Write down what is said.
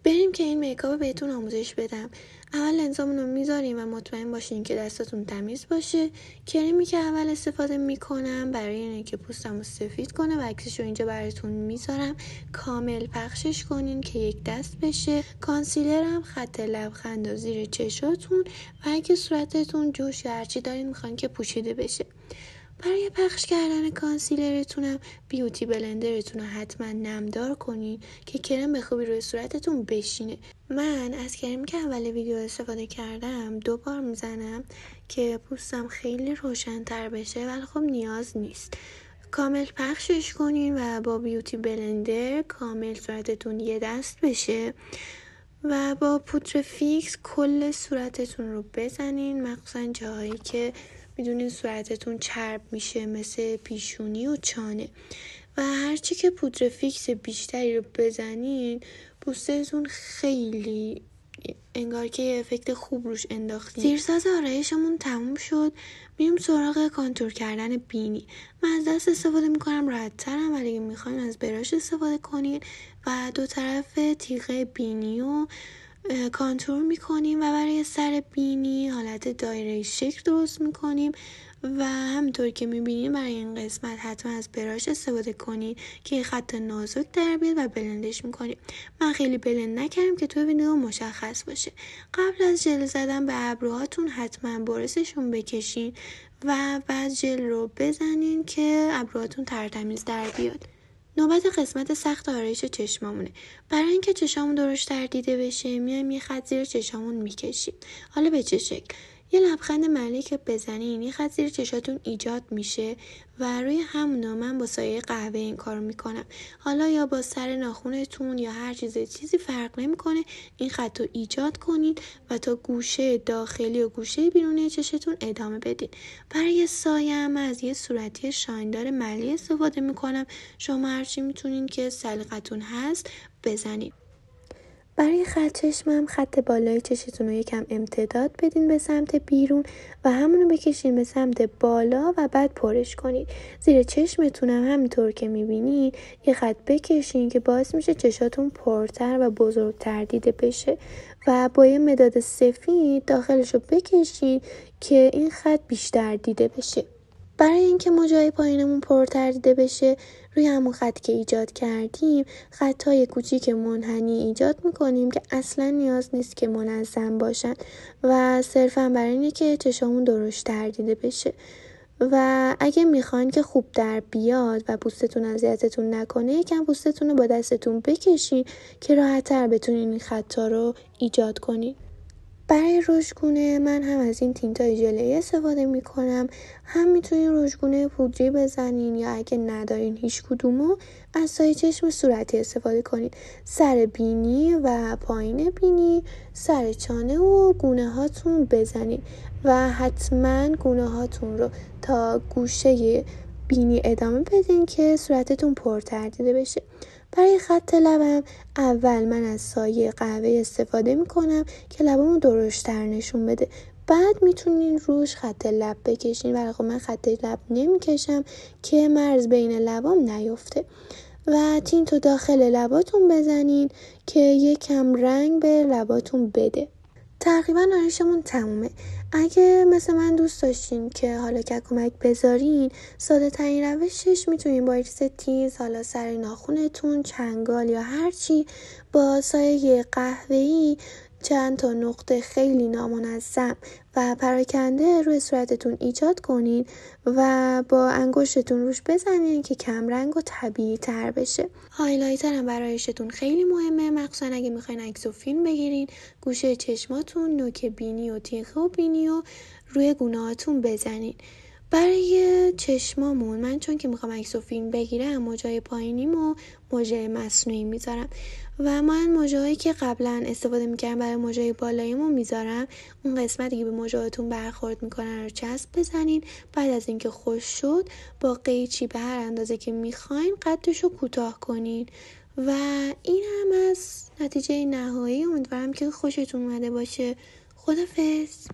بریم که این میکاپ بهتون آموزش بدم. اول لنزامون رو میذاریم و مطمئن باشین که دستاتون تمیز باشه. کریمی که اول استفاده میکنم برای اینه که پوستمو سفید کنه و عکسش رو اینجا براتون میذارم. کامل پخشش کنین که یک دست بشه. کانسیلرم خط لبخند و زیر چشاتون و اگه صورتتون جوش یا هرچی دارین میخوان که پوشیده بشه. برای پخش کردن کانسیلرتونم بیوتی بلندرتون رو حتما نمدار کنین که کرم به خوبی روی صورتتون بشینه. من از کریمی که اول ویدیو استفاده کردم 2 بار میزنم که پوستم خیلی روشن‌تر بشه، ولی خب نیاز نیست. کامل پخشش کنین و با بیوتی بلندر کامل صورتتون یه دست بشه و با پودر فیکس کل صورتتون رو بزنین، مخصوصا جاهایی که میدونین صورتتون چرب میشه مثل پیشونی و چانه. و هرچی که پودر فیکس بیشتری رو بزنین پوستتون خیلی انگار که افکت خوب روش انداختین. زیرساز آرایشمون تموم شد. میریم سراغ کانتور کردن بینی. من از دست استفاده میکنم، راحت ترم، ولی اگه میخواین از براش استفاده کنین و 2 طرف تیغه بینی رو کانتور میکنیم و برای سر بینی حالت دایره شکل درست میکنیم و همینطور که میبینیم برای این قسمت حتما از براش استفاده کنید که خط نازک در بیاد و بلندش میکنیم. من خیلی بلند نکردم که توی ویدیو مشخص باشه. قبل از ژل زدن به ابروهاتون حتما برسشون بکشین و بعد ژل رو بزنین که ابروهاتون ترتمیز در بیاد. نوبت قسمت سخت آرایش چشمامونه. برای اینکه چشامون درشت‌تر دیده بشه میایم یه خط زیر چشامون میکشیم. حالا به چه شکل؟ یه لبخند ملیح که بزنین یه خط زیر چشاتون ایجاد میشه و روی همونا من با سایه قهوه این کارو میکنم. حالا یا با سر ناخونتون یا هر چیزی فرق نمیکنه، این خط رو ایجاد کنین و تا گوشه داخلی و گوشه بیرونی چشتون ادامه بدین. برای سایه هم از یه صورتی شایندار ملیح استفاده میکنم. شما هرچی میتونین که سلیقتون هست بزنین. برای خط چشمم خط بالای چشتون رو یکم امتداد بدین به سمت بیرون و همونو بکشین به سمت بالا و بعد پرش کنید. زیر چشمتون هم همینطور که میبینید یه خط بکشین که باعث میشه چشاتون پرتر و بزرگتر دیده بشه و با یه مداد سفید داخلش رو بکشین که این خط بیشتر دیده بشه. برای اینکه موجای پایینمون پرتر دیده بشه روی همون خط که ایجاد کردیم خطای کوچیک منحنی ایجاد میکنیم که اصلا نیاز نیست که منظم باشن و صرفا برای اینه که چشامون درشت‌تر دیده بشه. و اگه میخواین که خوب در بیاد و پوستتون اذیتتون نکنه یکم پوستتون رو با دستتون بکشین که راحت‌تر بتونین این خطا رو ایجاد کنین. برای رژگونه من هم از این تینتای ژله‌ای استفاده میکنم، هم میتونین رژگونه پودری بزنین یا اگه ندارین هیچ کدومو از سایه چشم صورتی استفاده کنین. سر بینی و پایین بینی، سر چانه و گونه هاتون بزنین و حتما گونه هاتون رو تا گوشه بینی ادامه بدین که صورتتون پرتر دیده بشه. برای خط لبم اول من از سایه قهوه استفاده میکنم که لبمو درشت‌تر نشون بده. بعد میتونین روش خط لب بکشین، ولی خب من خط لب نمیکشم که مرز بین لبام نیفته. و تینتو داخل لباتون بزنین که یکم رنگ به لباتون بده. تقریبا آرایشمون تمومه. اگه مثل من دوست داشتین که حالا کمک بذارین، ساده ترین روشش میتونین با ریز تیز حالا سر ناخونتون، چنگال یا هرچی با سایه قهوه‌ای چند تا نقطه خیلی نامنظم و پراکنده روی صورتتون ایجاد کنین و با انگشتتون روش بزنین که کم رنگ و طبیعی تر بشه. هایلایتر هم برایشتون خیلی مهمه، مخصوصا اگه میخواین عکس و فیلم بگیرین. گوشه چشماتون، نوک بینی و تیغه و بینی و روی گونه‌هاتون بزنین. برای چشمامون من چون که میخوام عکس و فیلم بگیرم موجای پایینیمو موجه مصنوعی میذارم و من موجهایی که قبلا استفاده میکردم برای موجای بالاییمو میذارم. اون قسمتی که به موجهاتون برخورد میکنن رو چسب بزنین. بعد از اینکه خوش شد با قیچی به هر اندازه که میخواین قدشو کوتاه کنین و این هم از نتیجه نهایی. امیدوارم که خوشتون اومده باشه. خدافظ.